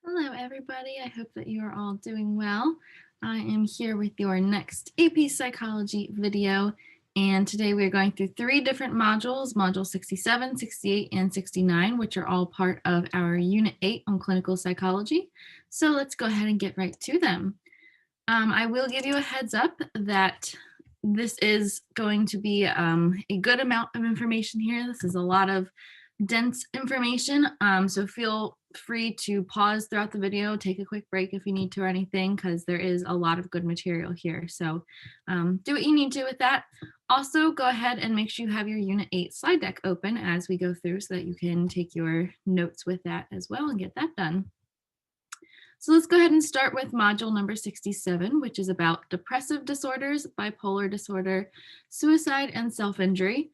Hello, everybody. I hope that you are all doing well. I am here with your next AP Psychology video, and today we are going through three different modules, Module 67, 68, and 69, which are all part of our Unit 8 on Clinical Psychology. So let's go ahead and get right to them. I will give you a heads up that this is going to be a good amount of information here. This is a lot of dense information, so feel free to pause throughout the video, take a quick break if you need to or anything, because there is a lot of good material here. So do what you need to with that. Also, go ahead and make sure you have your Unit 8 slide deck open as we go through so that you can take your notes with that as well and get that done. So let's go ahead and start with module number 67, which is about depressive disorders, bipolar disorder, suicide, and self-injury.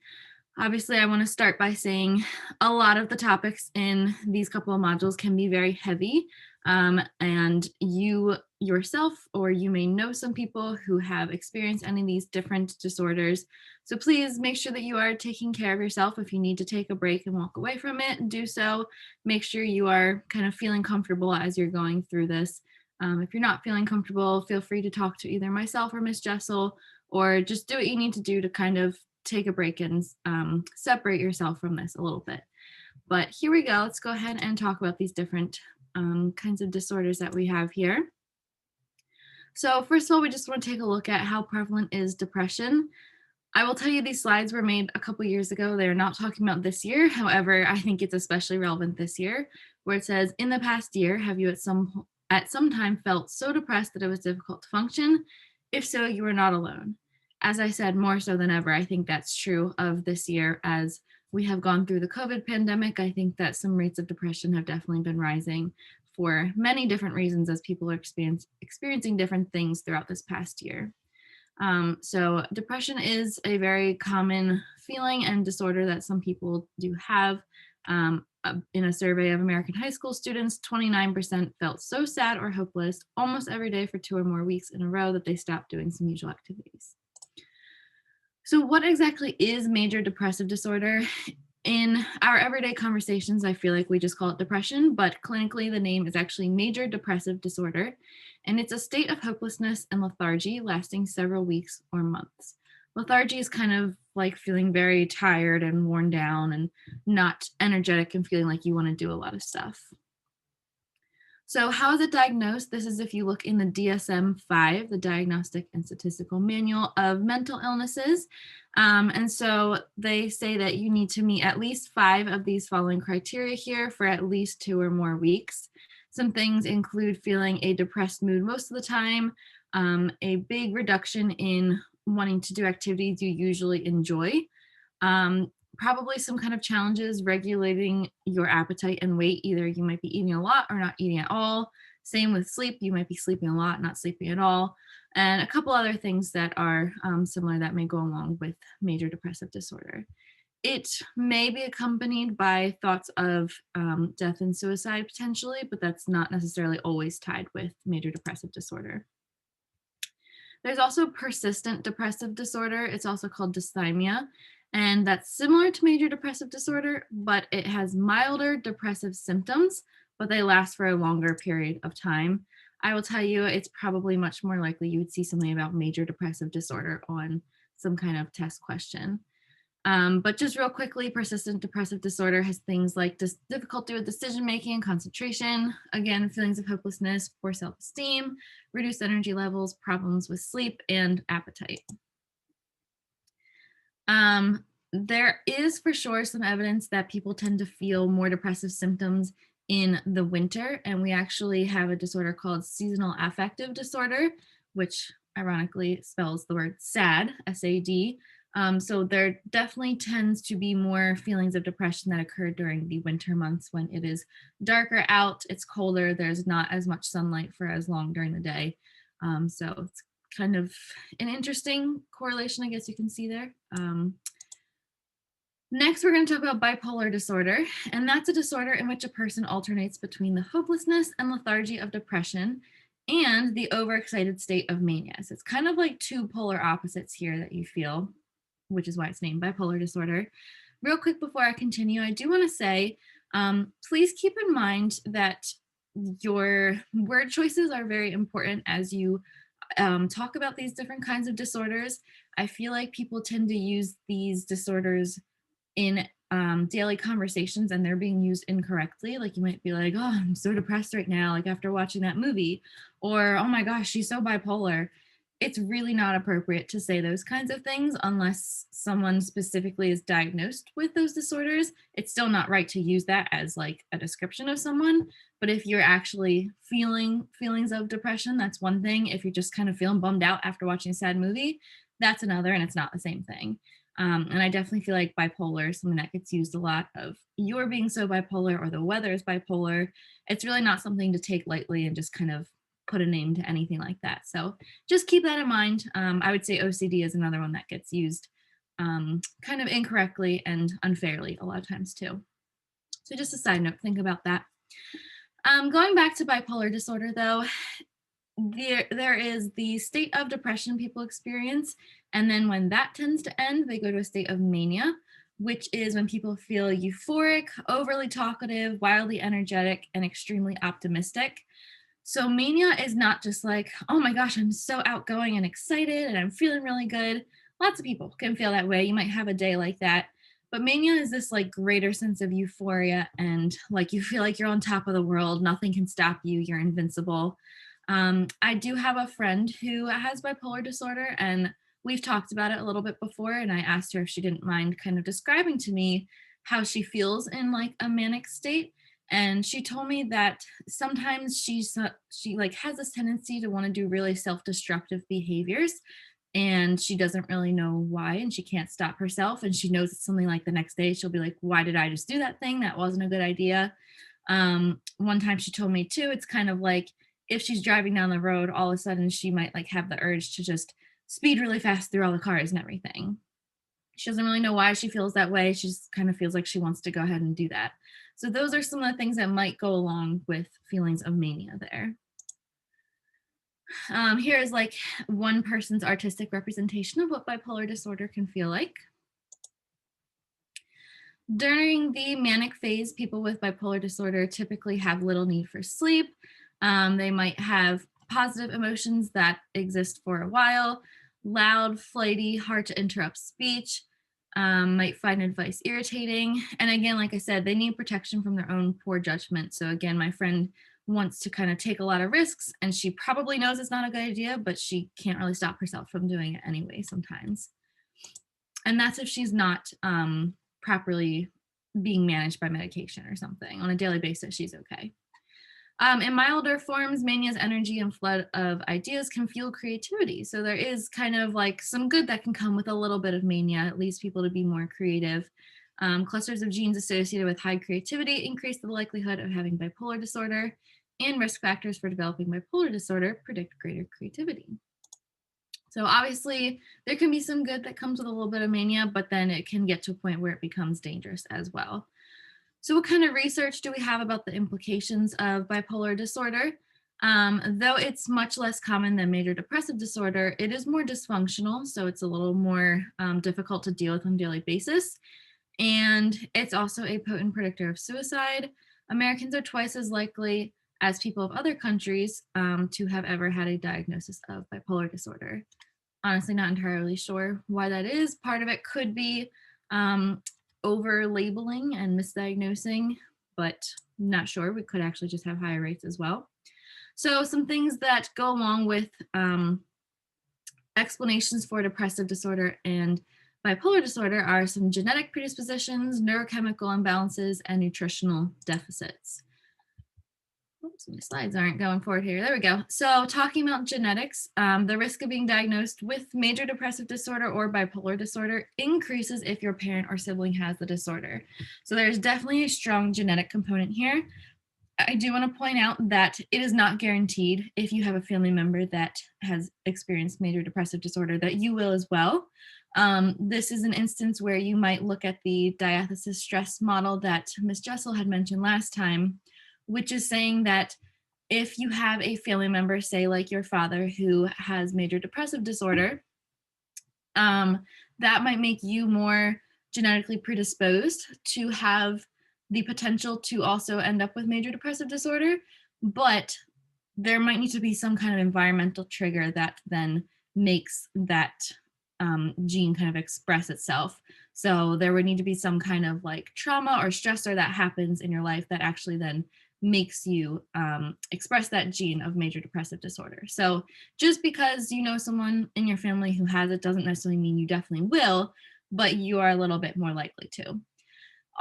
Obviously, I want to start by saying a lot of the topics in these couple of modules can be very heavy, and you yourself, or you may know some people who have experienced any of these different disorders. So please make sure that you are taking care of yourself. If you need to take a break and walk away from it, do so. Make sure you are kind of feeling comfortable as you're going through this. If you're not feeling comfortable, feel free to talk to either myself or Miss Jessel, or just do what you need to do to kind of take a break and separate yourself from this a little bit. But here we go. Let's go ahead and talk about these different kinds of disorders that we have here. So first of all, we just want to take a look at how prevalent is depression. I will tell you these slides were made a couple years ago. They're not talking about this year. However, I think it's especially relevant this year, where it says, in the past year, have you at some time felt so depressed that it was difficult to function? If so, you are not alone. As I said, more so than ever, I think that's true of this year as we have gone through the COVID pandemic. I think that some rates of depression have definitely been rising for many different reasons as people are experiencing different things throughout this past year. So depression is a very common feeling and disorder that some people do have. In a survey of American high school students, 29% felt so sad or hopeless almost every day for 2 or more weeks in a row that they stopped doing some usual activities. So what exactly is major depressive disorder? In our everyday conversations, I feel like we just call it depression, but clinically the name is actually major depressive disorder, and it's a state of hopelessness and lethargy lasting several weeks or months. Lethargy is kind of like feeling very tired and worn down and not energetic and feeling like you want to do a lot of stuff. So how is it diagnosed? This is if you look in the DSM-5, the Diagnostic and Statistical Manual of Mental Illnesses. And so they say that you need to meet at least 5 of these following criteria here for at least 2 or more weeks. Some things include feeling a depressed mood most of the time, a big reduction in wanting to do activities you usually enjoy, probably some kind of challenges regulating your appetite and weight. Either you might be eating a lot or not eating at all. Same with sleep. You might be sleeping a lot, not sleeping at all. And a couple other things that are similar that may go along with major depressive disorder. It may be accompanied by thoughts of death and suicide potentially, but that's not necessarily always tied with major depressive disorder. There's also persistent depressive disorder. It's also called dysthymia, and that's similar to major depressive disorder, but it has milder depressive symptoms, but they last for a longer period of time. I will tell you, it's probably much more likely you would see something about major depressive disorder on some kind of test question. But just real quickly, persistent depressive disorder has things like difficulty with decision making and concentration, again, feelings of hopelessness, poor self esteem, reduced energy levels, problems with sleep, and appetite. There is for sure some evidence that people tend to feel more depressive symptoms in the winter, and we actually have a disorder called seasonal affective disorder, which ironically spells the word SAD, SAD. So there definitely tends to be more feelings of depression that occur during the winter months when it is darker out, it's colder, there's not as much sunlight for as long during the day. So it's kind of an interesting correlation, I guess you can see there. Next, we're going to talk about bipolar disorder, and that's a disorder in which a person alternates between the hopelessness and lethargy of depression and the overexcited state of mania. So it's kind of like two polar opposites here that you feel, which is why it's named bipolar disorder. Real quick before I continue, I do want to say, please keep in mind that your word choices are very important as you talk about these different kinds of disorders. I feel like people tend to use these disorders in daily conversations and they're being used incorrectly. Like you might be like, oh, I'm so depressed right now, like after watching that movie, or oh my gosh, she's so bipolar. It's really not appropriate to say those kinds of things unless someone specifically is diagnosed with those disorders. It's still not right to use that as like a description of someone. But if you're actually feeling feelings of depression, that's one thing. If you're just kind of feeling bummed out after watching a sad movie, that's another, and it's not the same thing. And I definitely feel like bipolar is something that gets used a lot of you're being so bipolar or the weather is bipolar. It's really not something to take lightly and just kind of put a name to anything like that. So just keep that in mind. I would say OCD is another one that gets used kind of incorrectly and unfairly a lot of times too. So just a side note, think about that. Going back to bipolar disorder though, there is the state of depression people experience, and then when that tends to end, they go to a state of mania, which is when people feel euphoric, overly talkative, wildly energetic, and extremely optimistic. So mania is not just like, oh my gosh, I'm so outgoing and excited and I'm feeling really good. Lots of people can feel that way. You might have a day like that. But mania is this like greater sense of euphoria and like you feel like you're on top of the world. Nothing can stop you. You're invincible. I do have a friend who has bipolar disorder, and we've talked about it a little bit before. And I asked her if she didn't mind kind of describing to me how she feels in like a manic state. And she told me that sometimes she like has this tendency to want to do really self-destructive behaviors, and she doesn't really know why, and she can't stop herself, and she knows it's something like the next day she'll be like, why did I just do that thing? That wasn't a good idea. One time she told me too, it's kind of like if she's driving down the road, all of a sudden she might like have the urge to just speed really fast through all the cars and everything. She doesn't really know why she feels that way. She just kind of feels like she wants to go ahead and do that. So those are some of the things that might go along with feelings of mania there. Here is like one person's artistic representation of what bipolar disorder can feel like. During the manic phase, people with bipolar disorder typically have little need for sleep. They might have positive emotions that exist for a while, loud, flighty, hard to interrupt speech, might find advice irritating. And again, like I said, they need protection from their own poor judgment. So again, my friend wants to kind of take a lot of risks, and she probably knows it's not a good idea, but she can't really stop herself from doing it anyway sometimes. And that's if she's not properly being managed by medication or something. On a daily basis, she's okay. In milder forms, mania's energy and flood of ideas can fuel creativity. So there is kind of like some good that can come with a little bit of mania. It leads people to be more creative. Clusters of genes associated with high creativity increase the likelihood of having bipolar disorder, and risk factors for developing bipolar disorder predict greater creativity. So obviously there can be some good that comes with a little bit of mania, but then it can get to a point where it becomes dangerous as well. So what kind of research do we have about the implications of bipolar disorder? Though it's much less common than major depressive disorder, it is more dysfunctional, so it's a little more difficult to deal with on a daily basis. And it's also a potent predictor of suicide. Americans are twice as likely as people of other countries to have ever had a diagnosis of bipolar disorder. Honestly, not entirely sure why that is. Part of it could be over labeling and misdiagnosing, but not sure. We could actually just have higher rates as well. So some things that go along with explanations for depressive disorder and bipolar disorder are some genetic predispositions, neurochemical imbalances, and nutritional deficits. Oops, my slides aren't going forward here. There we go. So talking about genetics, the risk of being diagnosed with major depressive disorder or bipolar disorder increases if your parent or sibling has the disorder. So there's definitely a strong genetic component here. I do want to point out that it is not guaranteed if you have a family member that has experienced major depressive disorder that you will as well. This is an instance where you might look at the diathesis stress model that Ms. Jessel had mentioned last time, which is saying that if you have a family member, say like your father, who has major depressive disorder, that might make you more genetically predisposed to have the potential to also end up with major depressive disorder. but there might need to be some kind of environmental trigger that then makes that gene kind of express itself. So there would need to be some kind of like trauma or stressor that happens in your life that actually then makes you express that gene of major depressive disorder. So just because you know someone in your family who has it doesn't necessarily mean you definitely will, but you are a little bit more likely to.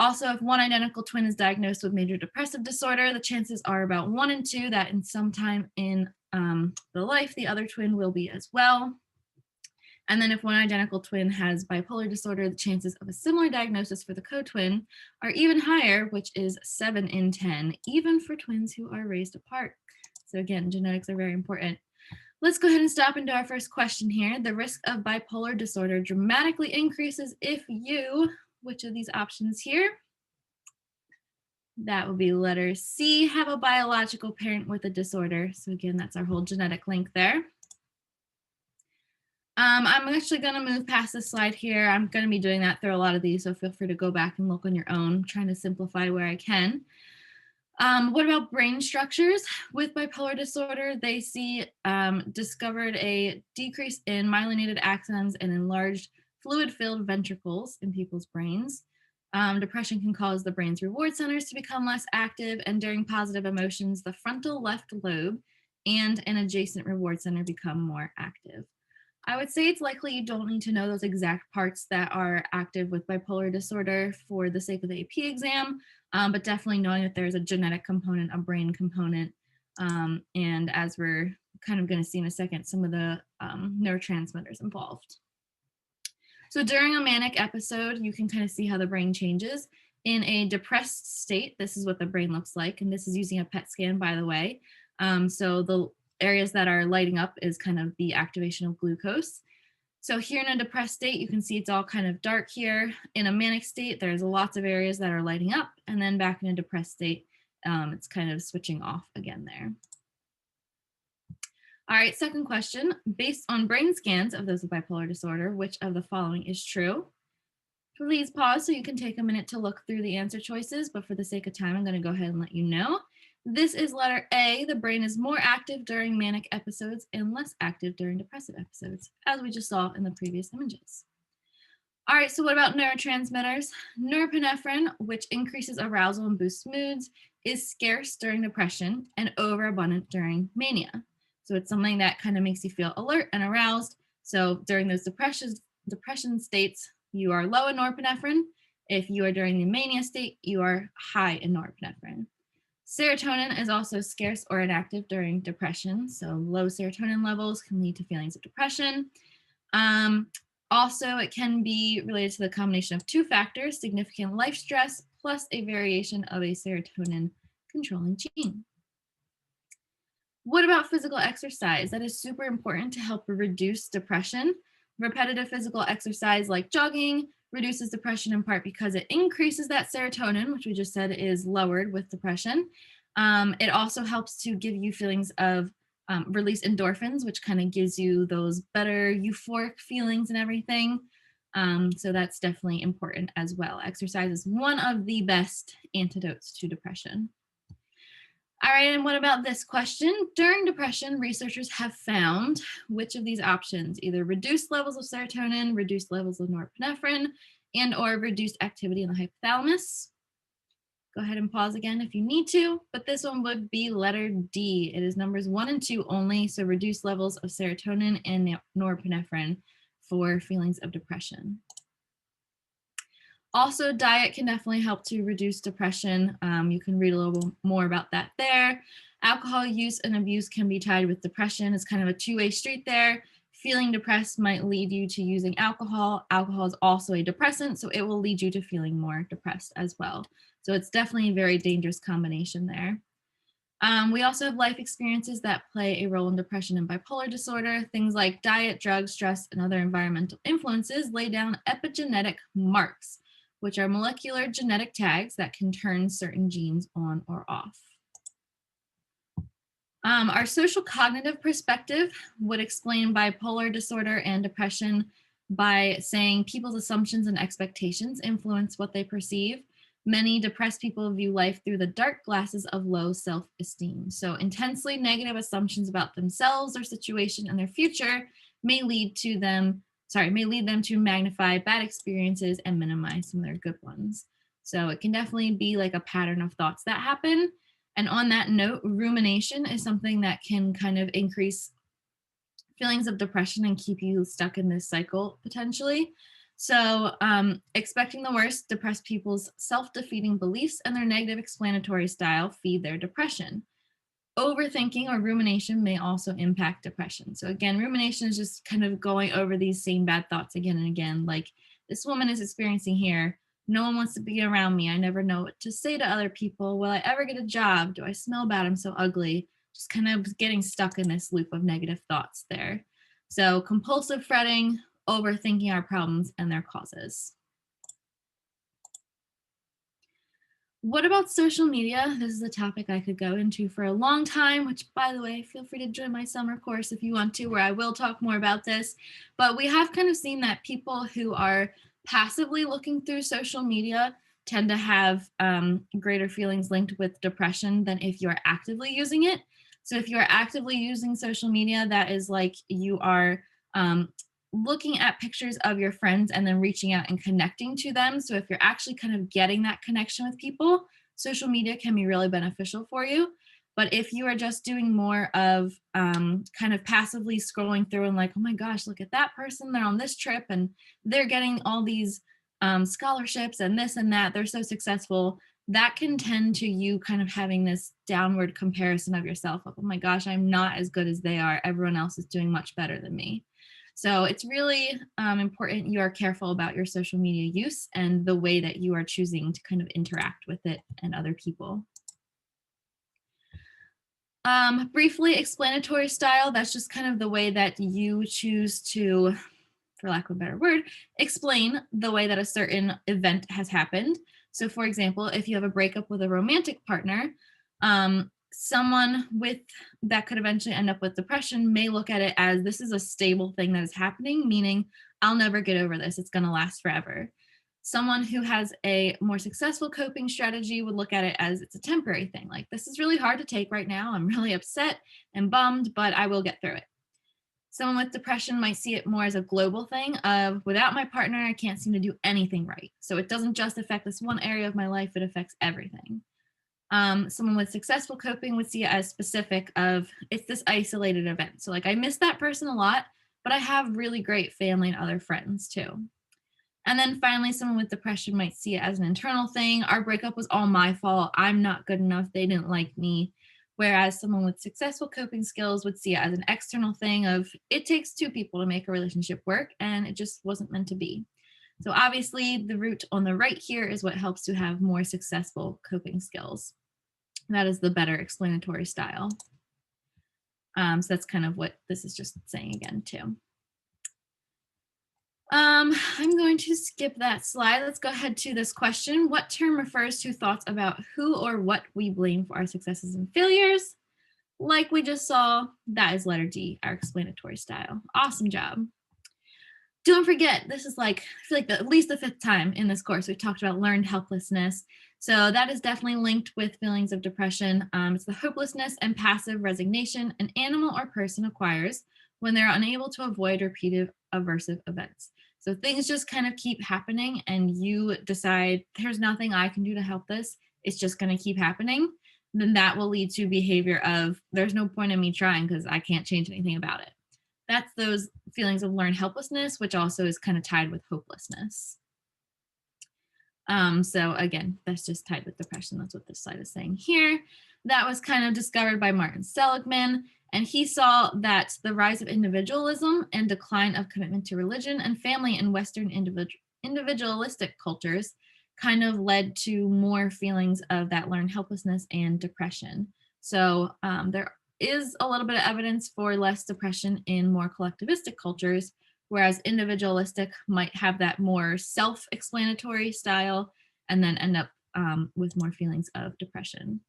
Also, if one identical twin is diagnosed with major depressive disorder, the chances are about 1 in 2 that in some time in the life, the other twin will be as well. And then if one identical twin has bipolar disorder, the chances of a similar diagnosis for the co-twin are even higher, which is 7 in 10, even for twins who are raised apart. So again, genetics are very important. Let's go ahead and stop into our first question here. The risk of bipolar disorder dramatically increases if you, which of these options here? That would be letter C, have a biological parent with a disorder. So again, that's our whole genetic link there. I'm actually going to move past this slide here. I'm going to be doing that through a lot of these, so feel free to go back and look on your own. I'm trying to simplify where I can. What about brain structures? With bipolar disorder, they discovered a decrease in myelinated axons and enlarged fluid-filled ventricles in people's brains. Depression can cause the brain's reward centers to become less active, and during positive emotions, the frontal left lobe and an adjacent reward center become more active. I would say it's likely you don't need to know those exact parts that are active with bipolar disorder for the sake of the AP exam, but definitely knowing that there's a genetic component, a brain component, and as we're kind of going to see in a second, some of the neurotransmitters involved. So during a manic episode, you can kind of see how the brain changes. In a depressed state, this is what the brain looks like, and this is using a PET scan, by the way. So the areas that are lighting up is kind of the activation of glucose. So here in a depressed state, you can see it's all kind of dark here. In a manic state, there's lots of areas that are lighting up, and then back in a depressed state, it's kind of switching off again there. All right, second question. Based on brain scans of those with bipolar disorder, which of the following is true? Please pause so you can take a minute to look through the answer choices, but for the sake of time, I'm going to go ahead and let you know. This is letter A. The brain is more active during manic episodes and less active during depressive episodes, as we just saw in the previous images. All right, so what about neurotransmitters? Norepinephrine, which increases arousal and boosts moods, is scarce during depression and overabundant during mania. So it's something that kind of makes you feel alert and aroused. So during those depression states, you are low in norepinephrine. If you are during the mania state, you are high in norepinephrine. Serotonin is also scarce or inactive during depression. So low serotonin levels can lead to feelings of depression. Also, it can be related to the combination of two factors, significant life stress plus a variation of a serotonin controlling gene. What about physical exercise? That is super important to help reduce depression. Repetitive physical exercise like jogging reduces depression in part because it increases that serotonin, which we just said is lowered with depression. It also helps to give you feelings of release endorphins, which kind of gives you those better euphoric feelings and everything. So that's definitely important as well. Exercise is one of the best antidotes to depression. All right, and what about this question? During depression, researchers have found which of these options, either reduced levels of serotonin, reduced levels of norepinephrine, and or reduced activity in the hypothalamus. Go ahead and pause again if you need to, but this one would be letter D. It is numbers 1 and 2 only, so reduced levels of serotonin and norepinephrine for feelings of depression. Also, diet can definitely help to reduce depression. You can read a little more about that there. Alcohol use and abuse can be tied with depression. It's kind of a two-way street there. Feeling depressed might lead you to using alcohol. Alcohol is also a depressant, so it will lead you to feeling more depressed as well. So it's definitely a very dangerous combination there. We also have life experiences that play a role in depression and bipolar disorder. Things like diet, drugs, stress, and other environmental influences lay down epigenetic marks, which are molecular genetic tags that can turn certain genes on or off. Our social cognitive perspective would explain bipolar disorder and depression by saying people's assumptions and expectations influence what they perceive. Many depressed people view life through the dark glasses of low self-esteem. So intensely negative assumptions about themselves, their situation, and their future may lead them to magnify bad experiences and minimize some of their good ones. So it can definitely be like a pattern of thoughts that happen. And on that note, rumination is something that can kind of increase feelings of depression and keep you stuck in this cycle potentially. So, expecting the worst, depressed people's self defeating beliefs and their negative explanatory style feed their depression. Overthinking or rumination may also impact depression. So, again, rumination is just kind of going over these same bad thoughts again and again. Like, this woman is experiencing here. No one wants to be around me. I never know what to say to other people. Will I ever get a job? Do I smell bad? I'm so ugly. Just kind of getting stuck in this loop of negative thoughts there. So, compulsive fretting, overthinking our problems and their causes. What about social media? This is a topic I could go into for a long time, which, by the way, feel free to join my summer course if you want to, where I will talk more about this. But we have kind of seen that people who are passively looking through social media tend to have greater feelings linked with depression than if you are actively using it. So if you are actively using social media, that is like you are looking at pictures of your friends and then reaching out and connecting to them. So if you're actually kind of getting that connection with people, social media can be really beneficial for you. But if you are just doing more of kind of passively scrolling through and like, oh my gosh, look at that person, they're on this trip and they're getting all these scholarships and this and that, they're so successful, that can tend to you kind of having this downward comparison of yourself of, oh my gosh, I'm not as good as they are. Everyone else is doing much better than me. So it's really important you are careful about your social media use and the way that you are choosing to kind of interact with it and other people. Briefly, explanatory style, that's just kind of the way that you choose to, for lack of a better word, explain the way that a certain event has happened. So for example, if you have a breakup with a romantic partner, someone with that could eventually end up with depression may look at it as this is a stable thing that is happening, meaning I'll never get over this. It's going to last forever. Someone who has a more successful coping strategy would look at it as it's a temporary thing. Like, this is really hard to take right now. I'm really upset and bummed, but I will get through it. Someone with depression might see it more as a global thing of without my partner, I can't seem to do anything right. So it doesn't just affect this one area of my life, it affects everything. Someone with successful coping would see it as specific of it's this isolated event. So like I miss that person a lot, but I have really great family and other friends too. And then finally, someone with depression might see it as an internal thing. Our breakup was all my fault. I'm not good enough. They didn't like me. Whereas someone with successful coping skills would see it as an external thing of it takes two people to make a relationship work and it just wasn't meant to be. So obviously the root on the right here is what helps to have more successful coping skills. That is the better explanatory style. So that's kind of what this is just saying again too. I'm going to skip that slide. Let's go ahead to this question. What term refers to thoughts about who or what we blame for our successes and failures? Like we just saw, that is letter D, our explanatory style. Awesome job. Don't forget, this is like, I feel like at least the fifth time in this course, we've talked about learned helplessness. So that is definitely linked with feelings of depression. It's the hopelessness and passive resignation an animal or person acquires when they're unable to avoid repeated aversive events. So things just kind of keep happening and you decide there's nothing I can do to help this. It's just going to keep happening. Then that will lead to behavior of there's no point in me trying because I can't change anything about it. That's those feelings of learned helplessness, which also is kind of tied with hopelessness. So again, that's just tied with depression. That's what this slide is saying here. That was kind of discovered by Martin Seligman. And he saw that the rise of individualism and decline of commitment to religion and family in Western individualistic cultures kind of led to more feelings of that learned helplessness and depression. So there is a little bit of evidence for less depression in more collectivistic cultures, whereas individualistic might have that more self-explanatory style and then end up with more feelings of depression.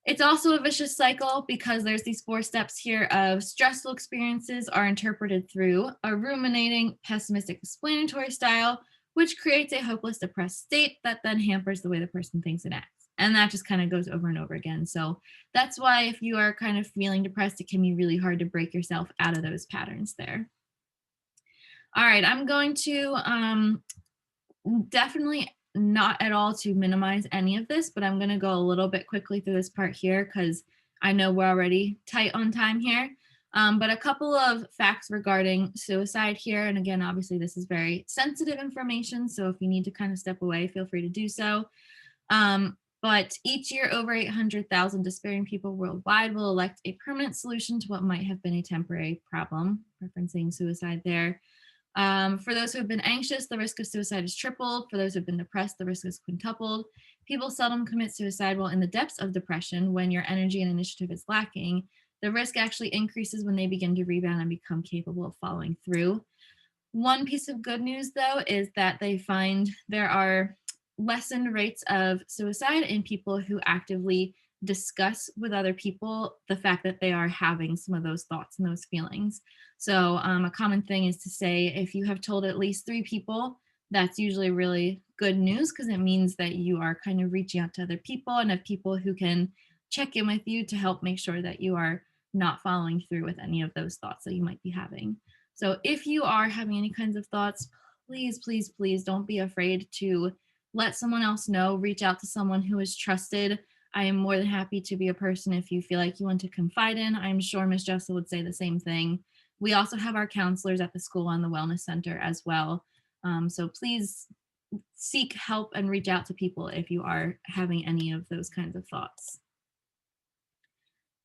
It's also a vicious cycle because there's these 4 steps here of stressful experiences are interpreted through a ruminating, pessimistic explanatory style, which creates a hopeless, depressed state that then hampers the way the person thinks and acts. And that just kind of goes over and over again. So that's why if you are kind of feeling depressed, it can be really hard to break yourself out of those patterns there. All right, I'm going to definitely not at all to minimize any of this, but I'm going to go a little bit quickly through this part here because I know we're already tight on time here. But a couple of facts regarding suicide here. And again, obviously, this is very sensitive information. So if you need to kind of step away, feel free to do so. But each year, over 800,000 despairing people worldwide will elect a permanent solution to what might have been a temporary problem, referencing suicide there. For those who have been anxious, the risk of suicide is tripled. For those who have been depressed, the risk is quintupled. People seldom commit suicide while in the depths of depression when your energy and initiative is lacking. The risk actually increases when they begin to rebound and become capable of following through. One piece of good news, though, is that they find there are lessened rates of suicide in people who actively discuss with other people the fact that they are having some of those thoughts and those feelings. So a common thing is to say if you have told at least 3 people, that's usually really good news because it means that you are kind of reaching out to other people and have people who can check in with you to help make sure that you are not following through with any of those thoughts that you might be having. So if you are having any kinds of thoughts, please, please, please don't be afraid to let someone else know, reach out to someone who is trusted. I am more than happy to be a person if you feel like you want to confide in. I'm sure Ms. Jessa would say the same thing. We also have our counselors at the school and the wellness center as well. So please seek help and reach out to people if you are having any of those kinds of thoughts.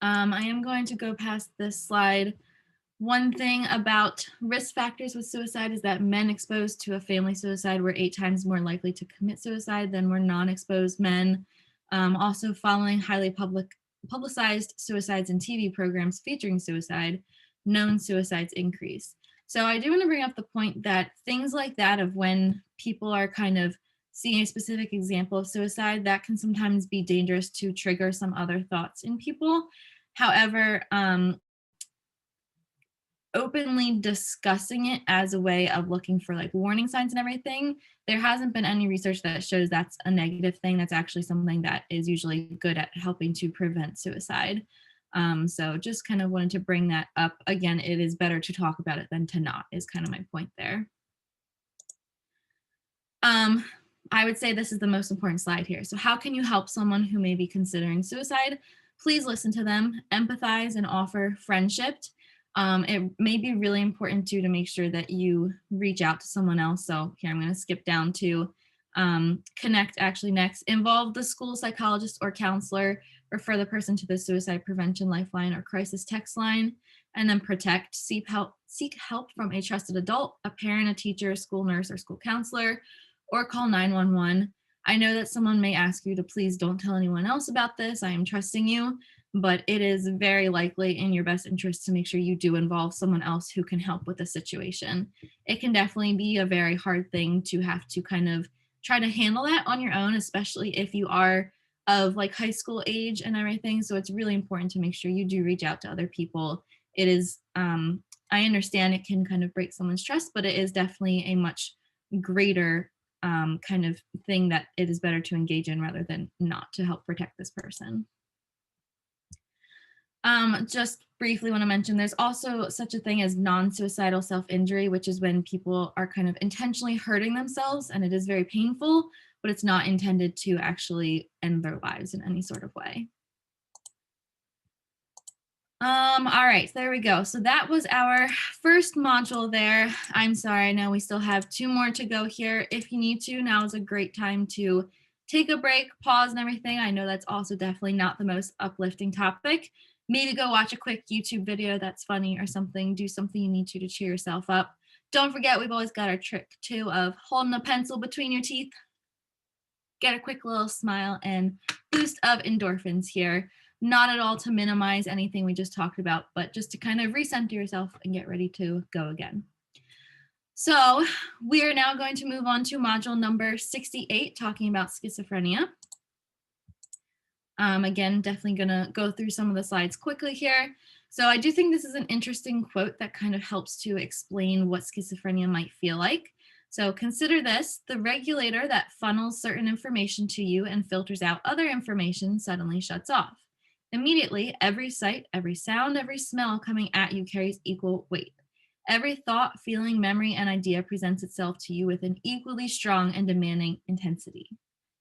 I am going to go past this slide. One thing about risk factors with suicide is that men exposed to a family suicide were 8 times more likely to commit suicide than were non-exposed men. Also, following highly publicized suicides in TV programs featuring suicide, known suicides increase. So I do want to bring up the point that things like that of when people are kind of seeing a specific example of suicide, that can sometimes be dangerous to trigger some other thoughts in people. However, openly discussing it as a way of looking for like warning signs and everything, there hasn't been any research that shows that's a negative thing. That's actually something that is usually good at helping to prevent suicide. So just kind of wanted to bring that up. Again, it is better to talk about it than to not, is kind of my point there. I would say this is the most important slide here. So how can you help someone who may be considering suicide? Please listen to them, empathize, and offer friendship. It may be really important too to make sure that you reach out to someone else. So here I'm going to skip down to connect actually next. Involve the school psychologist or counselor, refer the person to the suicide prevention lifeline or crisis text line, and then protect. Seek help from a trusted adult, a parent, a teacher, a school nurse, or school counselor, or call 911. I know that someone may ask you to please don't tell anyone else about this. I am trusting you, but it is very likely in your best interest to make sure you do involve someone else who can help with the situation. It can definitely be a very hard thing to have to kind of try to handle that on your own, especially if you are of like high school age and everything. So it's really important to make sure you do reach out to other people. It is, I understand it can kind of break someone's trust, but it is definitely a much greater kind of thing that it is better to engage in rather than not, to help protect this person. Just briefly want to mention there's also such a thing as non-suicidal self-injury, which is when people are kind of intentionally hurting themselves, and it is very painful, but it's not intended to actually end their lives in any sort of way. All right, so there we go. So that was our first module there. I'm sorry, I know we still have 2 more to go here. If you need to, now is a great time to take a break, pause and everything. I know that's also definitely not the most uplifting topic. Maybe go watch a quick YouTube video that's funny or something. Do something you need to cheer yourself up. Don't forget, we've always got our trick too of holding a pencil between your teeth. Get a quick little smile and boost of endorphins here. Not at all to minimize anything we just talked about, but just to kind of recenter yourself and get ready to go again. So we are now going to move on to module number 68, talking about schizophrenia. Again, definitely gonna go through some of the slides quickly here. So I do think this is an interesting quote that kind of helps to explain what schizophrenia might feel like. So consider this: the regulator that funnels certain information to you and filters out other information suddenly shuts off. Immediately, every sight, every sound, every smell coming at you carries equal weight. Every thought, feeling, memory, and idea presents itself to you with an equally strong and demanding intensity.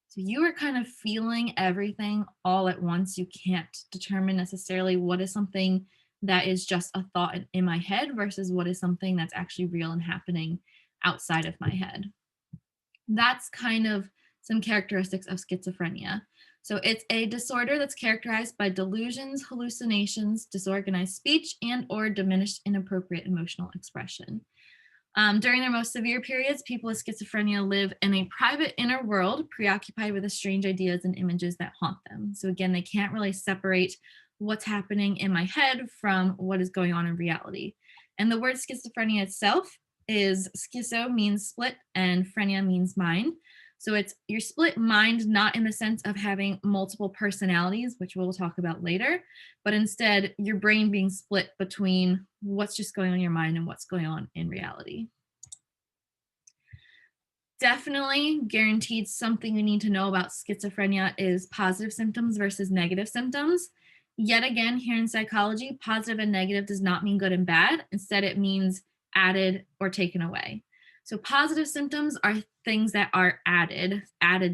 So you are kind of feeling everything all at once. You can't determine necessarily what is something that is just a thought in my head versus what is something that's actually real and happening outside of my head. That's kind of some characteristics of schizophrenia. So it's a disorder that's characterized by delusions, hallucinations, disorganized speech, and or diminished inappropriate emotional expression. During their most severe periods, people with schizophrenia live in a private inner world, preoccupied with the strange ideas and images that haunt them. So again, they can't really separate what's happening in my head from what is going on in reality. And the word schizophrenia itself is schizo means split and phrenia means mind. So it's your split mind, not in the sense of having multiple personalities, which we'll talk about later, but instead your brain being split between what's just going on in your mind and what's going on in reality. Definitely guaranteed something you need to know about schizophrenia is positive symptoms versus negative symptoms. Yet again, here in psychology, positive and negative does not mean good and bad. Instead, it means added or taken away. So positive symptoms are things that are added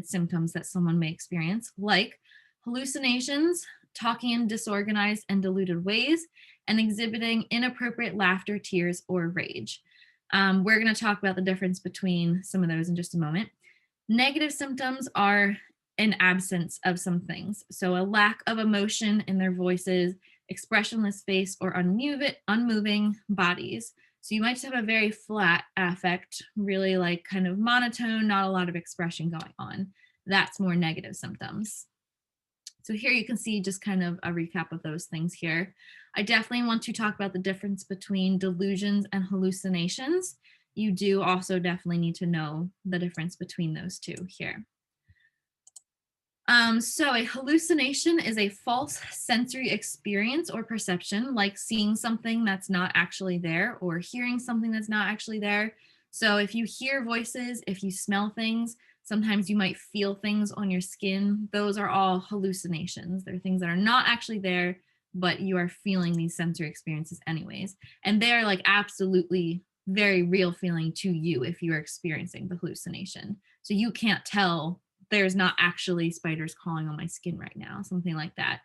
symptoms that someone may experience, like hallucinations, talking in disorganized and diluted ways, and exhibiting inappropriate laughter, tears, or rage. We're going to talk about the difference between some of those in just a moment. Negative symptoms are an absence of some things. So a lack of emotion in their voices, expressionless face, or unmoving bodies. So you might just have a very flat affect, really like kind of monotone, not a lot of expression going on. That's more negative symptoms. So here you can see just kind of a recap of those things here. I definitely want to talk about the difference between delusions and hallucinations. You do also definitely need to know the difference between those two here. So a hallucination is a false sensory experience or perception, like seeing something that's not actually there or hearing something that's not actually there. So if you hear voices, if you smell things, sometimes you might feel things on your skin. Those are all hallucinations. They're things that are not actually there, but you are feeling these sensory experiences anyways. And they're like absolutely very real feeling to you if you're experiencing the hallucination. So you can't tell there's not actually spiders crawling on my skin right now, something like that.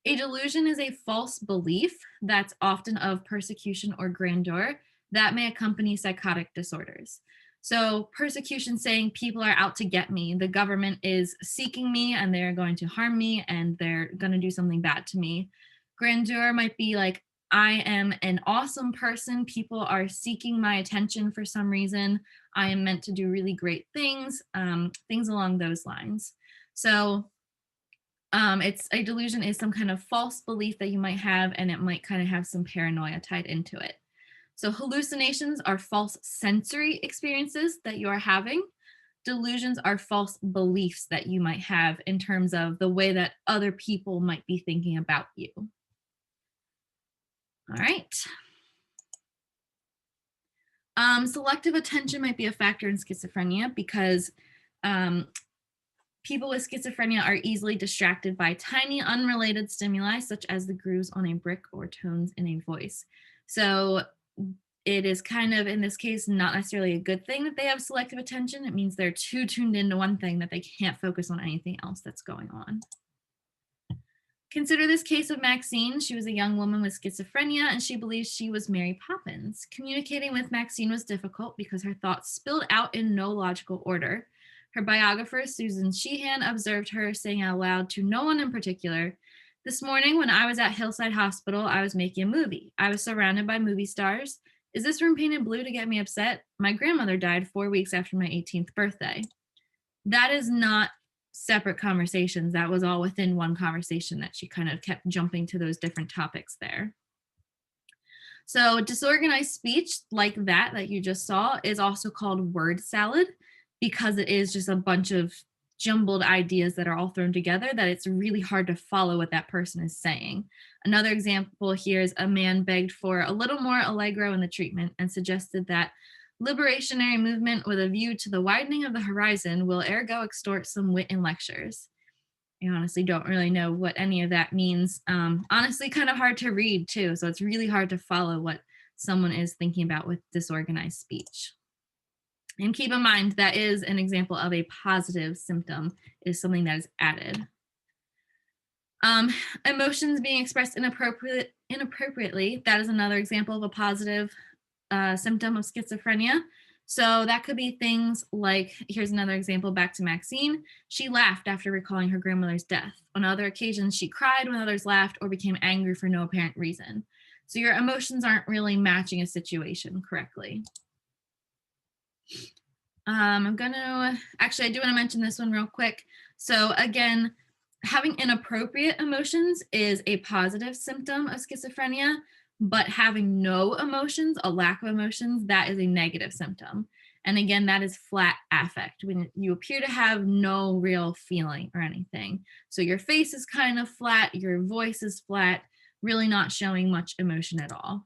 A delusion is a false belief that's often of persecution or grandeur that may accompany psychotic disorders. So, persecution saying people are out to get me, the government is seeking me and they're going to harm me and they're going to do something bad to me. Grandeur might be like, I am an awesome person. People are seeking my attention for some reason. I am meant to do really great things, things along those lines. So, it's a delusion is some kind of false belief that you might have, and it might kind of have some paranoia tied into it. So, hallucinations are false sensory experiences that you are having. Delusions are false beliefs that you might have in terms of the way that other people might be thinking about you. All right. Selective attention might be a factor in schizophrenia because people with schizophrenia are easily distracted by tiny unrelated stimuli, such as the grooves on a brick or tones in a voice. So it is kind of, in this case, not necessarily a good thing that they have selective attention. It means they're too tuned into one thing that they can't focus on anything else that's going on. Consider this case of Maxine. She was a young woman with schizophrenia, and she believes she was Mary Poppins. Communicating with Maxine was difficult because her thoughts spilled out in no logical order. Her biographer, Susan Sheehan, observed her saying out loud to no one in particular, "This morning when I was at Hillside Hospital, I was making a movie. I was surrounded by movie stars. Is this room painted blue to get me upset? My grandmother died 4 weeks after my 18th birthday." That is not separate conversations. That was all within one conversation that she kind of kept jumping to those different topics there. So disorganized speech like that you just saw is also called word salad because it is just a bunch of jumbled ideas that are all thrown together that it's really hard to follow what that person is saying. Another example here is a man begged for a little more Allegro in the treatment and suggested that Liberationary movement with a view to the widening of the horizon will ergo extort some wit in lectures. I honestly don't really know what any of that means. Honestly, kind of hard to read too, so it's really hard to follow what someone is thinking about with disorganized speech. And keep in mind, that is an example of a positive symptom, is something that is added. Emotions being expressed inappropriately, that is another example of a positive symptom of schizophrenia. So that could be things like, here's another example back to Maxine. She laughed after recalling her grandmother's death. On other occasions, she cried when others laughed or became angry for no apparent reason. So your emotions aren't really matching a situation correctly. I do want to mention this one real quick. So again, having inappropriate emotions is a positive symptom of schizophrenia, but having no emotions, a lack of emotions, that is a negative symptom. And again, that is flat affect, when you appear to have no real feeling or anything. So your face is kind of flat, your voice is flat, really not showing much emotion at all.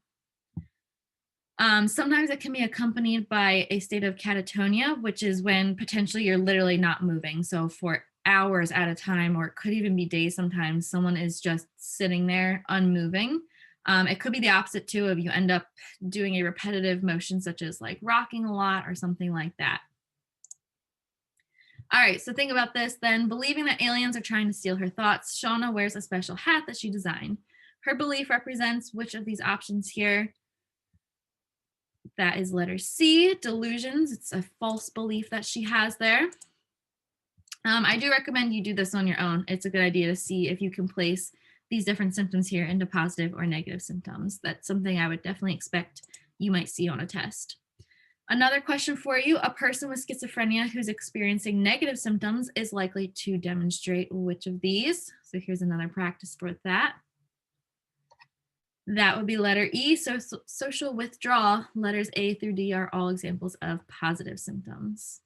Sometimes it can be accompanied by a state of catatonia, which is when potentially you're literally not moving. So for hours at a time, or it could even be days sometimes, someone is just sitting there unmoving. It could be the opposite too, if you end up doing a repetitive motion such as like rocking a lot or something like that. All right, so think about this then. Believing that aliens are trying to steal her thoughts, Shauna wears a special hat that she designed. Her belief represents which of these options here? That is letter C, delusions. It's a false belief that she has there. I do recommend you do this on your own. It's a good idea to see if you can place these different symptoms here into positive or negative symptoms. That's something I would definitely expect you might see on a test. Another question for you, a person with schizophrenia who's experiencing negative symptoms is likely to demonstrate which of these? So here's another practice for that. That would be letter E, so social withdrawal. Letters A through D are all examples of positive symptoms.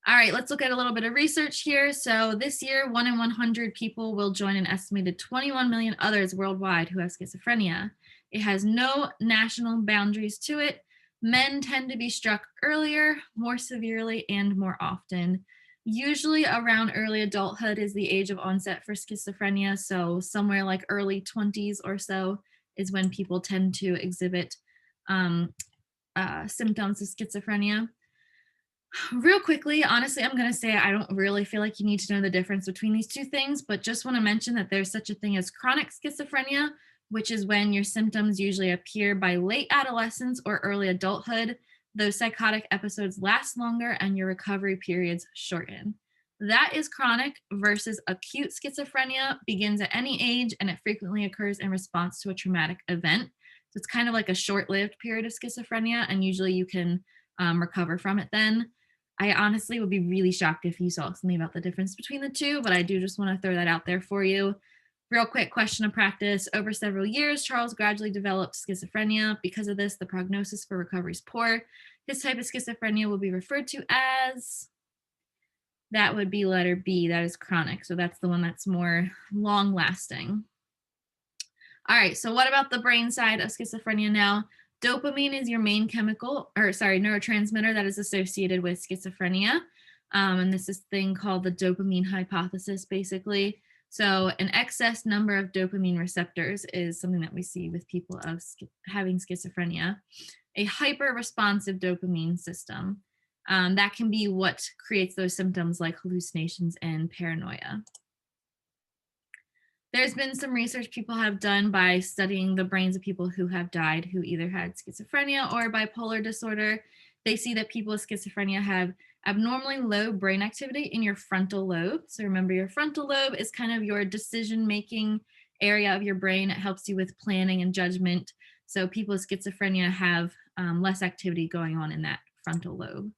All right, let's look at a little bit of research here. So this year, 1 in 100 people will join an estimated 21 million others worldwide who have schizophrenia. It has no national boundaries to it. Men tend to be struck earlier, more severely, and more often. Usually around early adulthood is the age of onset for schizophrenia. So somewhere like early 20s or so is when people tend to exhibit symptoms of schizophrenia. Real quickly, honestly, I'm going to say I don't really feel like you need to know the difference between these two things, but just want to mention that there's such a thing as chronic schizophrenia, which is when your symptoms usually appear by late adolescence or early adulthood. Those psychotic episodes last longer and your recovery periods shorten. That is chronic versus acute schizophrenia, begins at any age and it frequently occurs in response to a traumatic event. So it's kind of like a short-lived period of schizophrenia, and usually you can recover from it then. I honestly would be really shocked if you saw something about the difference between the two, but I do just want to throw that out there for you. Real quick question of practice. Over several years, Charles gradually developed schizophrenia. Because of this, the prognosis for recovery is poor. This type of schizophrenia will be referred to as, that would be letter B, that is chronic. So that's the one that's more long lasting. All right, so what about the brain side of schizophrenia now? Dopamine is your main neurotransmitter that is associated with schizophrenia. And this is a thing called the dopamine hypothesis, basically. So an excess number of dopamine receptors is something that we see with people having schizophrenia. A hyper-responsive dopamine system. That can be what creates those symptoms like hallucinations and paranoia. There's been some research people have done by studying the brains of people who have died who either had schizophrenia or bipolar disorder. They see that people with schizophrenia have abnormally low brain activity in your frontal lobe. So remember, your frontal lobe is kind of your decision-making area of your brain. It helps you with planning and judgment. So people with schizophrenia have less activity going on in that frontal lobe.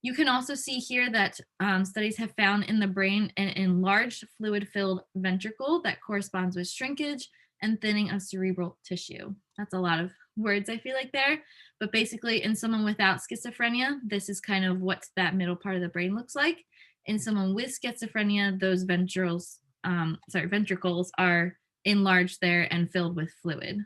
You can also see here that studies have found in the brain an enlarged fluid-filled ventricle that corresponds with shrinkage and thinning of cerebral tissue. That's a lot of words, I feel like there, but basically in someone without schizophrenia, this is kind of what that middle part of the brain looks like. In someone with schizophrenia, those ventricles are enlarged there and filled with fluid.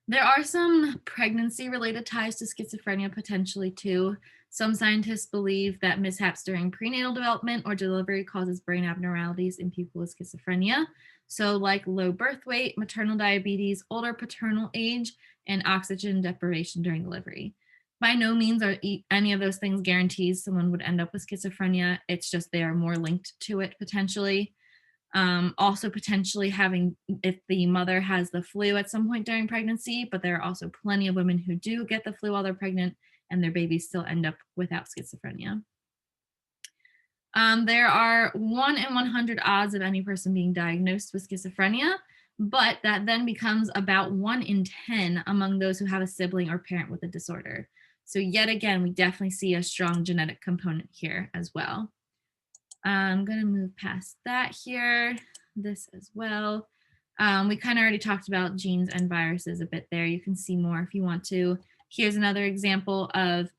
There are some pregnancy-related ties to schizophrenia potentially too. Some scientists believe that mishaps during prenatal development or delivery causes brain abnormalities in people with schizophrenia. So, like low birth weight, maternal diabetes, older paternal age, and oxygen deprivation during delivery. By no means are any of those things guarantees someone would end up with schizophrenia. It's just they are more linked to it potentially. Also, potentially having, if the mother has the flu at some point during pregnancy, but there are also plenty of women who do get the flu while they're pregnant and their babies still end up without schizophrenia. There are 1 in 100 odds of any person being diagnosed with schizophrenia, but that then becomes about 1 in 10 among those who have a sibling or parent with a disorder. So, yet again, we definitely see a strong genetic component here as well. I'm going to move past that here, this as well. We kind of already talked about genes and viruses a bit there. You can see more if you want to. Here's another example of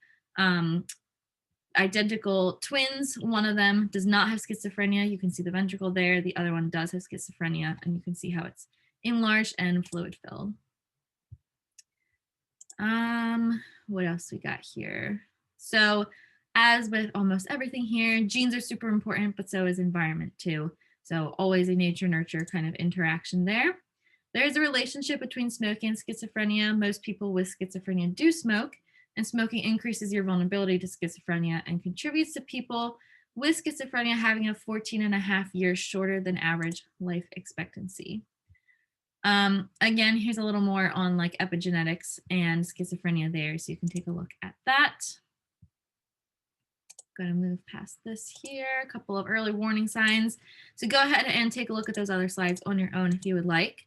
identical twins. One of them does not have schizophrenia. You can see the ventricle there. The other one does have schizophrenia, and you can see how it's enlarged and fluid filled. What else we got here? So, as with almost everything here, genes are super important, but so is environment too. So, always a nature nurture kind of interaction there. There's a relationship between smoking and schizophrenia. Most people with schizophrenia do smoke, and smoking increases your vulnerability to schizophrenia and contributes to people with schizophrenia having a 14 and a half years shorter than average life expectancy. Again, here's a little more on like epigenetics and schizophrenia there, so you can take a look at that. Going to move past this here, a couple of early warning signs. So go ahead and take a look at those other slides on your own if you would like.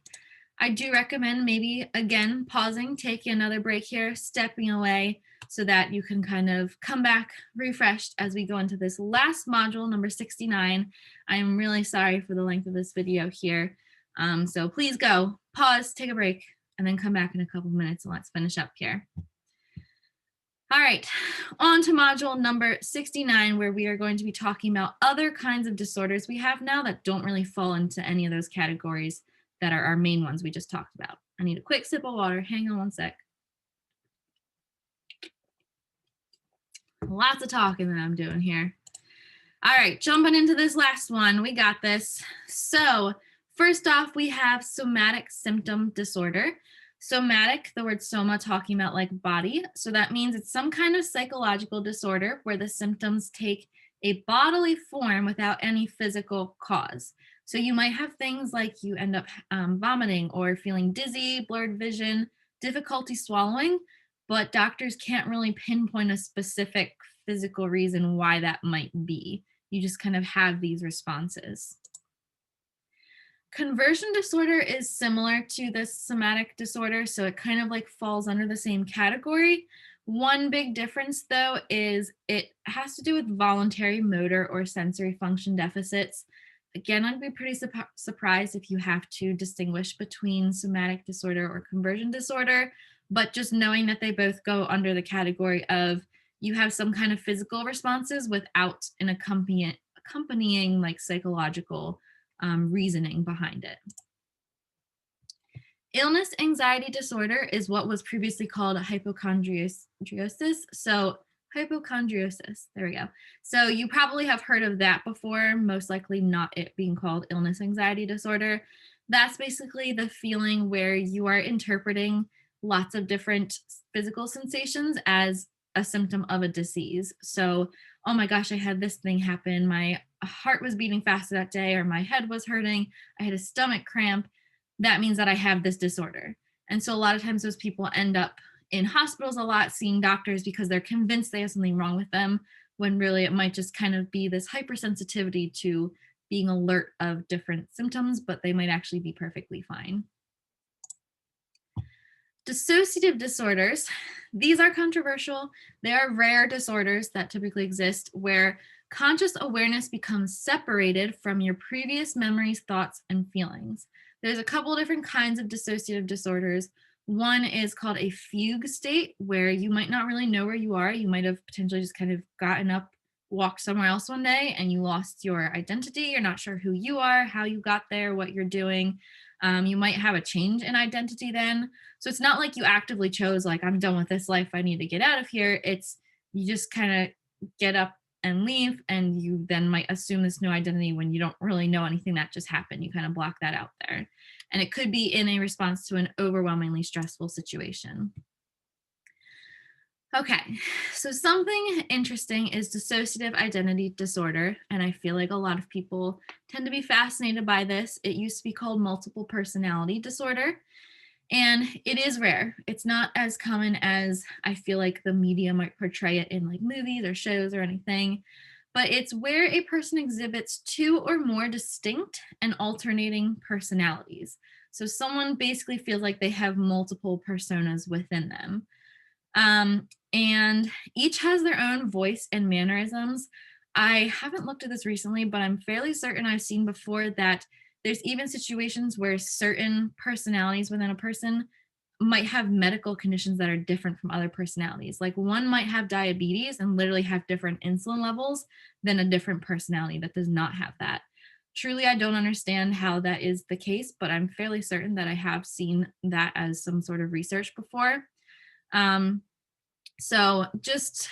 I do recommend maybe, again, pausing, taking another break here, stepping away so that you can kind of come back refreshed as we go into this last module, number 69. I am really sorry for the length of this video here. So please go, pause, take a break, and then come back in a couple minutes and let's finish up here. All right, on to module number 69, where we are going to be talking about other kinds of disorders we have now that don't really fall into any of those categories that are our main ones we just talked about. I need a quick sip of water. Hang on one sec. Lots of talking that I'm doing here. All right, jumping into this last one. We got this. So first off, we have somatic symptom disorder. Somatic, the word soma talking about like body. So that means it's some kind of psychological disorder where the symptoms take a bodily form without any physical cause. So you might have things like you end up vomiting or feeling dizzy, blurred vision, difficulty swallowing, but doctors can't really pinpoint a specific physical reason why that might be. You just kind of have these responses. Conversion disorder is similar to the somatic disorder, so it kind of like falls under the same category. One big difference, though, is it has to do with voluntary motor or sensory function deficits. Again, I'd be pretty surprised if you have to distinguish between somatic disorder or conversion disorder, but just knowing that they both go under the category of you have some kind of physical responses without an accompanying like psychological reasoning behind it. Illness anxiety disorder is what was previously called hypochondriasis. So hypochondriasis, there we go. So you probably have heard of that before, most likely not it being called illness anxiety disorder. That's basically the feeling where you are interpreting lots of different physical sensations as a symptom of a disease. So, oh my gosh, I had this thing happen. My heart was beating faster that day, or my head was hurting. I had a stomach cramp. That means that I have this disorder. And so a lot of times those people end up in hospitals a lot seeing doctors because they're convinced they have something wrong with them, when really it might just kind of be this hypersensitivity to being alert of different symptoms, but they might actually be perfectly fine. Dissociative disorders, these are controversial. They are rare disorders that typically exist where conscious awareness becomes separated from your previous memories, thoughts, and feelings. There's a couple different kinds of dissociative disorders. One is called a fugue state, where you might not really know where you are. You might have potentially just kind of gotten up, walked somewhere else one day, and you lost your identity. You're not sure who you are, how you got there, what you're doing. You might have a change in identity then. So it's not like you actively chose, like, I'm done with this life, I need to get out of here. It's you just kind of get up and leave, and you then might assume this new identity when you don't really know anything that just happened. You kind of block that out there. And it could be in a response to an overwhelmingly stressful situation. Okay, so something interesting is dissociative identity disorder, and I feel like a lot of people tend to be fascinated by this. It used to be called multiple personality disorder, and it is rare. It's not as common as I feel like the media might portray it in like movies or shows or anything, but it's where a person exhibits two or more distinct and alternating personalities. So someone basically feels like they have multiple personas within them. And each has their own voice and mannerisms. I haven't looked at this recently, but I'm fairly certain I've seen before that there's even situations where certain personalities within a person might have medical conditions that are different from other personalities. Like one might have diabetes and literally have different insulin levels than a different personality that does not have that. Truly, I don't understand how that is the case, but I'm fairly certain that I have seen that as some sort of research before. Um, so just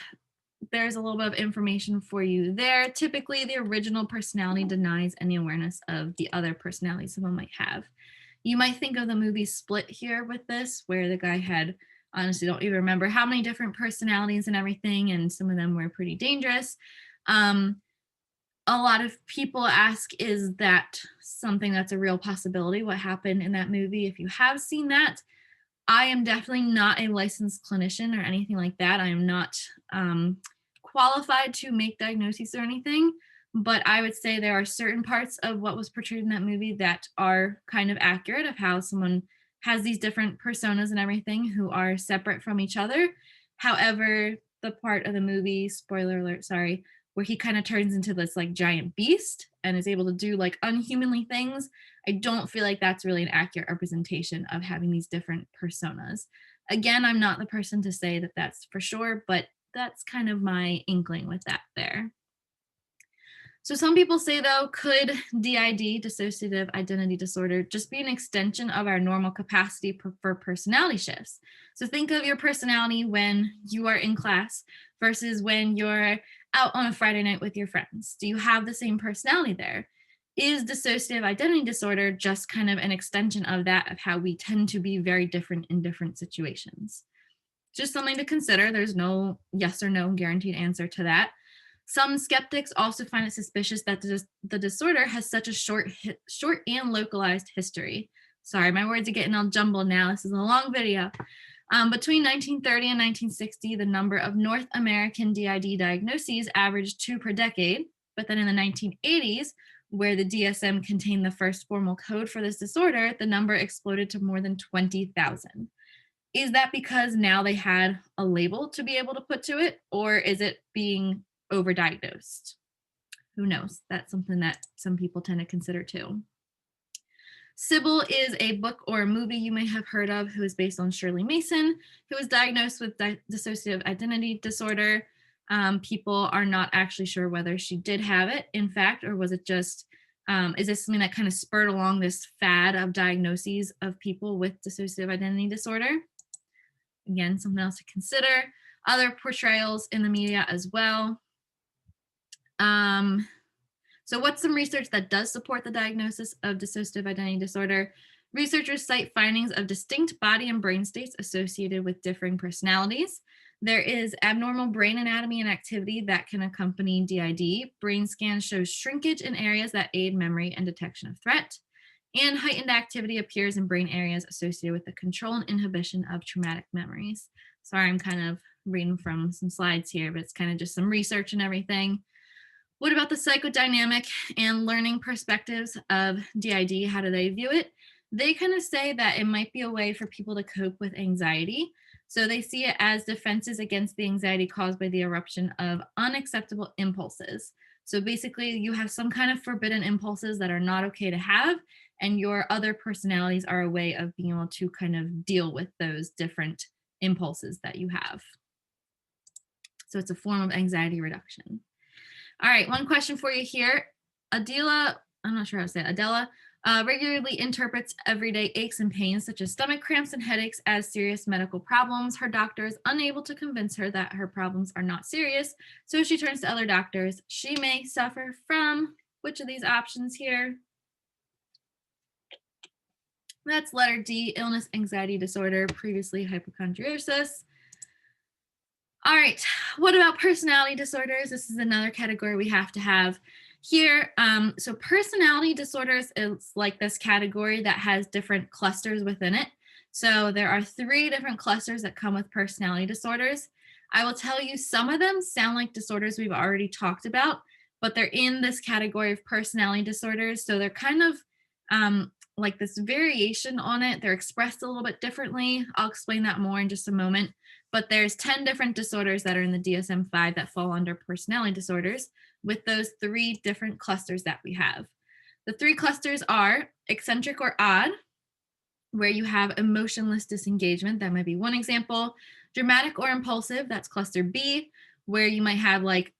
there's a little bit of information for you there. Typically, the original personality denies any awareness of the other personality someone might have. You might think of the movie Split here with this, where the guy had, honestly, don't even remember how many different personalities and everything, and some of them were pretty dangerous. A lot of people ask, is that something that's a real possibility? What happened in that movie? If you have seen that, I am definitely not a licensed clinician or anything like that. I am not qualified to make diagnoses or anything, but I would say there are certain parts of what was portrayed in that movie that are kind of accurate of how someone has these different personas and everything who are separate from each other. However, the part of the movie, spoiler alert, sorry, where he kind of turns into this like giant beast and is able to do like unhumanly things, I don't feel like that's really an accurate representation of having these different personas. Again, I'm not the person to say that that's for sure, but that's kind of my inkling with that there. So some people say though, could DID, dissociative identity disorder, just be an extension of our normal capacity for personality shifts? So think of your personality when you are in class versus when you're out on a Friday night with your friends. Do you have the same personality there? Is dissociative identity disorder just kind of an extension of that, of how we tend to be very different in different situations? Just something to consider. There's no yes or no guaranteed answer to that. Some skeptics also find it suspicious that the disorder has such a short and localized history. Sorry, my words are getting all jumbled now. This is a long video. Between 1930 and 1960, the number of North American DID diagnoses averaged 2 per decade. But then in the 1980s, where the DSM contained the first formal code for this disorder, the number exploded to more than 20,000. Is that because now they had a label to be able to put to it, or is it being overdiagnosed? Who knows? That's something that some people tend to consider too. Sybil is a book or a movie you may have heard of, who is based on Shirley Mason, who was diagnosed with dissociative identity disorder. People are not actually sure whether she did have it, in fact, or was it just, is this something that kind of spurred along this fad of diagnoses of people with dissociative identity disorder? Again, something else to consider. Other portrayals in the media as well. So what's some research that does support the diagnosis of dissociative identity disorder? Researchers cite findings of distinct body and brain states associated with differing personalities. There is abnormal brain anatomy and activity that can accompany DID. Brain scans show shrinkage in areas that aid memory and detection of threat. And heightened activity appears in brain areas associated with the control and inhibition of traumatic memories. Sorry, I'm kind of reading from some slides here, but it's kind of just some research and everything. What about the psychodynamic and learning perspectives of DID? How do they view it? They kind of say that it might be a way for people to cope with anxiety. So they see it as defenses against the anxiety caused by the eruption of unacceptable impulses. So basically, you have some kind of forbidden impulses that are not okay to have, and your other personalities are a way of being able to kind of deal with those different impulses that you have. So it's a form of anxiety reduction. All right, one question for you here. Adela I'm not sure how to say it, Adela, regularly interprets everyday aches and pains, such as stomach cramps and headaches, as serious medical problems. Her doctor is unable to convince her that her problems are not serious, so she turns to other doctors. She may suffer from which of these options here? That's letter D, illness, anxiety disorder, previously hypochondriasis. All right, what about personality disorders? This is another category we have to have here. So personality disorders is like this category that has different clusters within it. So there are 3 different clusters that come with personality disorders. I will tell you some of them sound like disorders we've already talked about, but they're in this category of personality disorders. So they're kind of like this variation on it. They're expressed a little bit differently. I'll explain that more in just a moment. But there's 10 different disorders that are in the DSM-5 that fall under personality disorders with those 3 different clusters that we have. The 3 clusters are eccentric or odd, where you have emotionless disengagement. That might be one example. Dramatic or impulsive, that's cluster B, where you might have like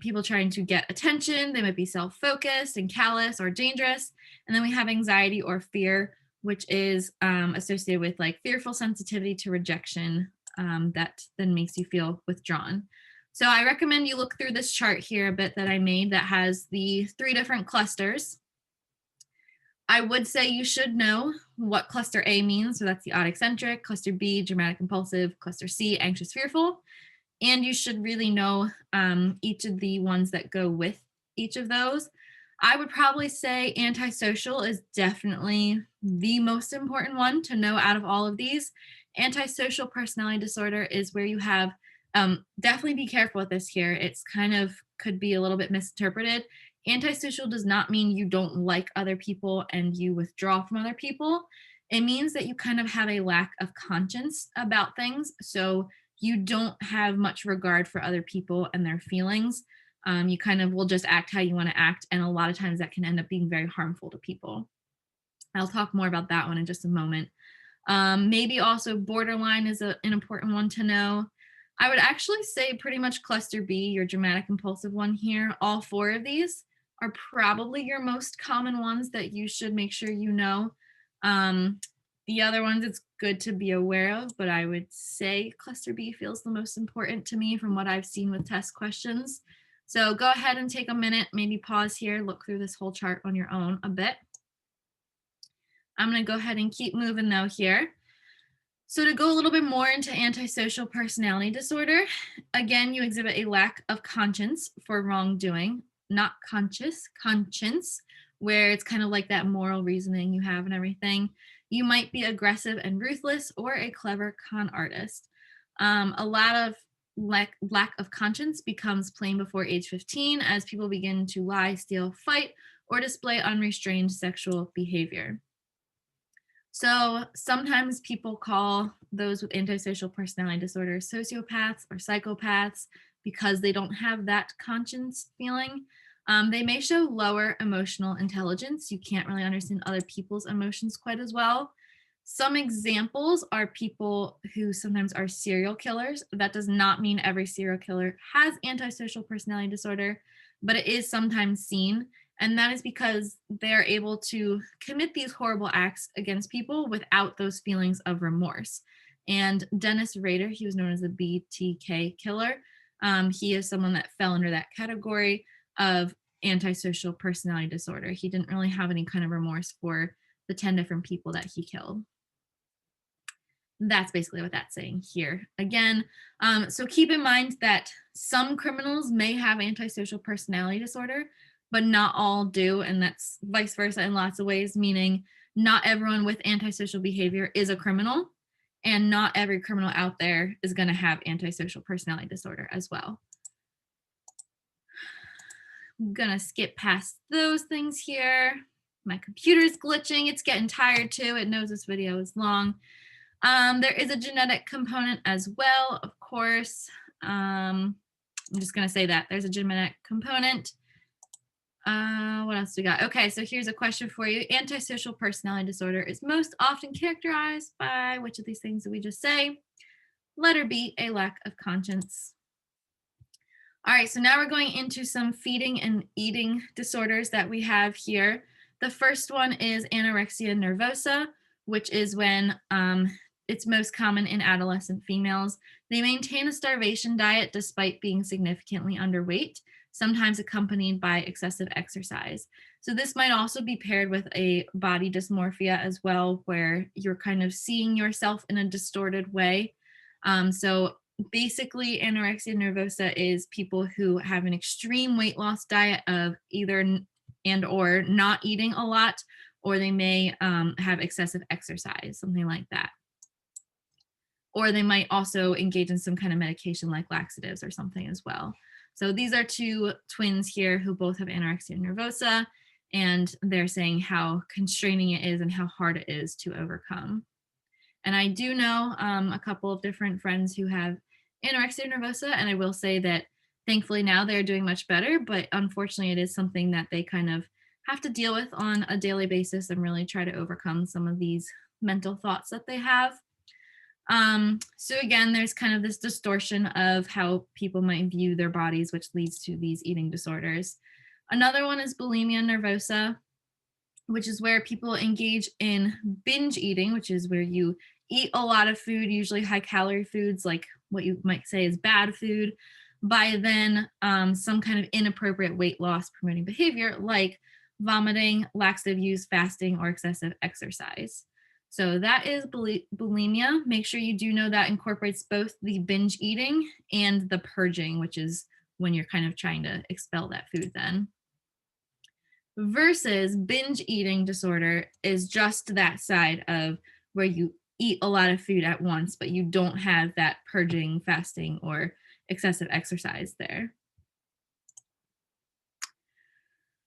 people trying to get attention. They might be self-focused and callous or dangerous. And then we have anxiety or fear, which is associated with like fearful sensitivity to rejection that then makes you feel withdrawn. So I recommend you look through this chart here a bit that I made that has the 3 different clusters. I would say you should know what cluster A means. So that's the odd eccentric, cluster B, dramatic impulsive, cluster C, anxious fearful. And you should really know each of the ones that go with each of those. I would probably say antisocial is definitely the most important one to know out of all of these. Antisocial personality disorder is where you have, definitely be careful with this here. It's kind of could be a little bit misinterpreted. Antisocial does not mean you don't like other people and you withdraw from other people. It means that you kind of have a lack of conscience about things. So you don't have much regard for other people and their feelings. You kind of will just act how you want to act. And a lot of times that can end up being very harmful to people. I'll talk more about that one in just a moment. Maybe also borderline is an important one to know. I would actually say pretty much cluster B, your dramatic impulsive one here. All 4 of these are probably your most common ones that you should make sure you know. The other ones it's good to be aware of, but I would say cluster B feels the most important to me from what I've seen with test questions. So go ahead and take a minute, maybe pause here, look through this whole chart on your own a bit. I'm going to go ahead and keep moving though here. So to go a little bit more into antisocial personality disorder, again, you exhibit a lack of conscience for wrongdoing, not conscience, where it's kind of like that moral reasoning you have and everything. You might be aggressive and ruthless or a clever con artist. A lot of lack of conscience becomes plain before age 15 as people begin to lie, steal, fight, or display unrestrained sexual behavior. So sometimes people call those with antisocial personality disorder sociopaths or psychopaths because they don't have that conscience feeling. They may show lower emotional intelligence. You can't really understand other people's emotions quite as well. Some examples are people who sometimes are serial killers. That does not mean every serial killer has antisocial personality disorder, but it is sometimes seen. And that is because they're able to commit these horrible acts against people without those feelings of remorse. And Dennis Rader, he was known as the BTK killer. He is someone that fell under that category of antisocial personality disorder. He didn't really have any kind of remorse for the 10 different people that he killed. That's basically what that's saying here. Again, so keep in mind that some criminals may have antisocial personality disorder, but not all do. And that's vice versa in lots of ways, meaning not everyone with antisocial behavior is a criminal, and not every criminal out there is going to have antisocial personality disorder as well. I'm going to skip past those things here. My computer's glitching. It's getting tired too. It knows this video is long. There is a genetic component as well, of course. I'm just going to say that there's a genetic component. What else do we got? Okay, so here's a question for you. Antisocial personality disorder is most often characterized by which of these things did we just say? Letter B, a lack of conscience. All right, so now we're going into some feeding and eating disorders that we have here. The first one is anorexia nervosa, which is when it's most common in adolescent females. They maintain a starvation diet despite being significantly underweight, sometimes accompanied by excessive exercise. So this might also be paired with a body dysmorphia as well, where you're kind of seeing yourself in a distorted way. So basically, anorexia nervosa is people who have an extreme weight loss diet of either and or not eating a lot, or they may have excessive exercise, something like that. Or they might also engage in some kind of medication like laxatives or something as well. So these are two twins here who both have anorexia nervosa, and they're saying how constraining it is and how hard it is to overcome. And I do know a couple of different friends who have anorexia nervosa, and I will say that thankfully now they're doing much better, but unfortunately it is something that they kind of have to deal with on a daily basis and really try to overcome some of these mental thoughts that they have. So again, there's kind of this distortion of how people might view their bodies, which leads to these eating disorders. Another one is bulimia nervosa, which is where people engage in binge eating, which is where you eat a lot of food, usually high calorie foods, like what you might say is bad food, by then some kind of inappropriate weight loss promoting behavior like vomiting, laxative use, fasting, or excessive exercise. So that is bulimia. Make sure you do know that incorporates both the binge eating and the purging, which is when you're kind of trying to expel that food then. Versus binge eating disorder is just that side of where you eat a lot of food at once, but you don't have that purging, fasting, or excessive exercise there.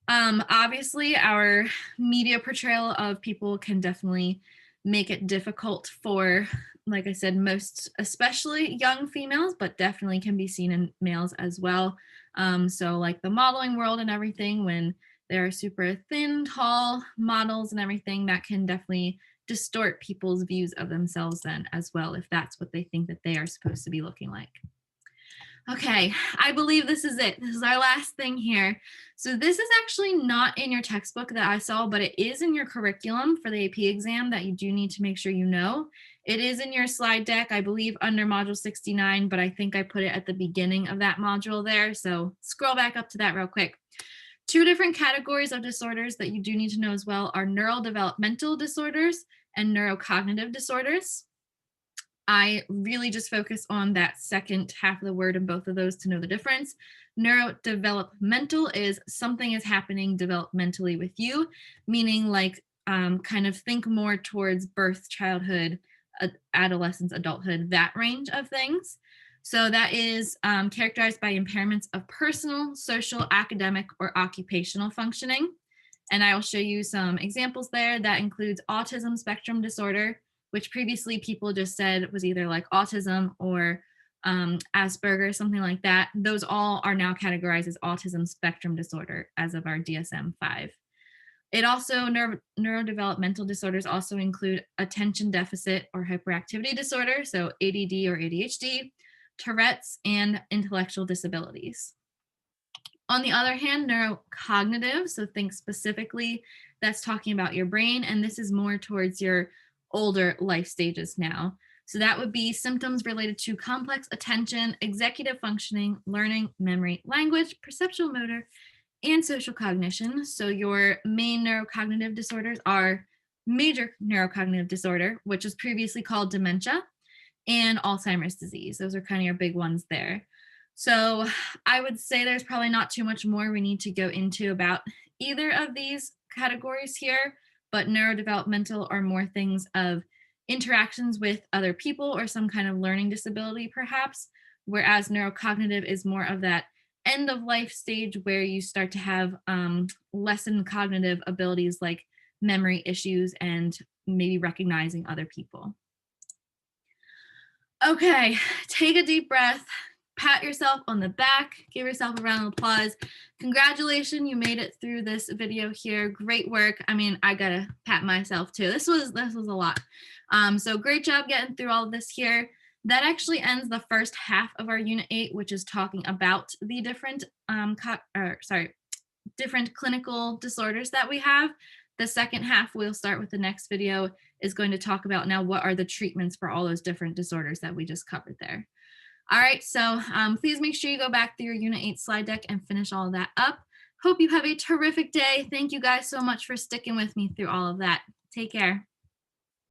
Obviously, our media portrayal of people can definitely make it difficult for, like I said, most, especially young females, but definitely can be seen in males as well. So like the modeling world and everything, when they're super thin, tall models and everything, that can definitely distort people's views of themselves then as well, if that's what they think that they are supposed to be looking like. Okay, I believe this is it. This is our last thing here. So this is actually not in your textbook that I saw, but it is in your curriculum for the AP exam that you do need to make sure you know. It is in your slide deck, I believe, under module 69, but I think I put it at the beginning of that module there. So scroll back up to that real quick. Two different categories of disorders that you do need to know as well are neurodevelopmental disorders and neurocognitive disorders. I really just focus on that second half of the word in both of those to know the difference. Neurodevelopmental is something is happening developmentally with you, meaning like kind of think more towards birth, childhood, adolescence, adulthood, that range of things. So that is characterized by impairments of personal, social, academic, or occupational functioning. And I will show you some examples there. That includes autism spectrum disorder, which previously people just said was either like autism or Asperger, something like that. Those all are now categorized as autism spectrum disorder as of our DSM-5. It also, neurodevelopmental disorders also include attention deficit or hyperactivity disorder, so ADD or ADHD, Tourette's, and intellectual disabilities. On the other hand, neurocognitive, so think specifically, that's talking about your brain, and this is more towards your older life stages now. So that would be symptoms related to complex attention, executive functioning, learning, memory, language, perceptual motor, and social cognition. So your main neurocognitive disorders are major neurocognitive disorder, which was previously called dementia, and Alzheimer's disease. Those are kind of your big ones there. So I would say there's probably not too much more we need to go into about either of these categories here, but neurodevelopmental are more things of interactions with other people or some kind of learning disability perhaps, whereas neurocognitive is more of that end of life stage where you start to have lessened cognitive abilities like memory issues and maybe recognizing other people. Okay, take a deep breath, pat yourself on the back, give yourself a round of applause. Congratulations, you made it through this video here. Great work. I mean, I gotta pat myself too. This was a lot. So great job getting through all of this here. That actually ends the first half of our Unit 8, which is talking about the different, different clinical disorders that we have. The second half we'll start with the next video is going to talk about now what are the treatments for all those different disorders that we just covered there. All right, so please make sure you go back through your Unit 8 slide deck and finish all of that up. Hope you have a terrific day. Thank you guys so much for sticking with me through all of that. Take care.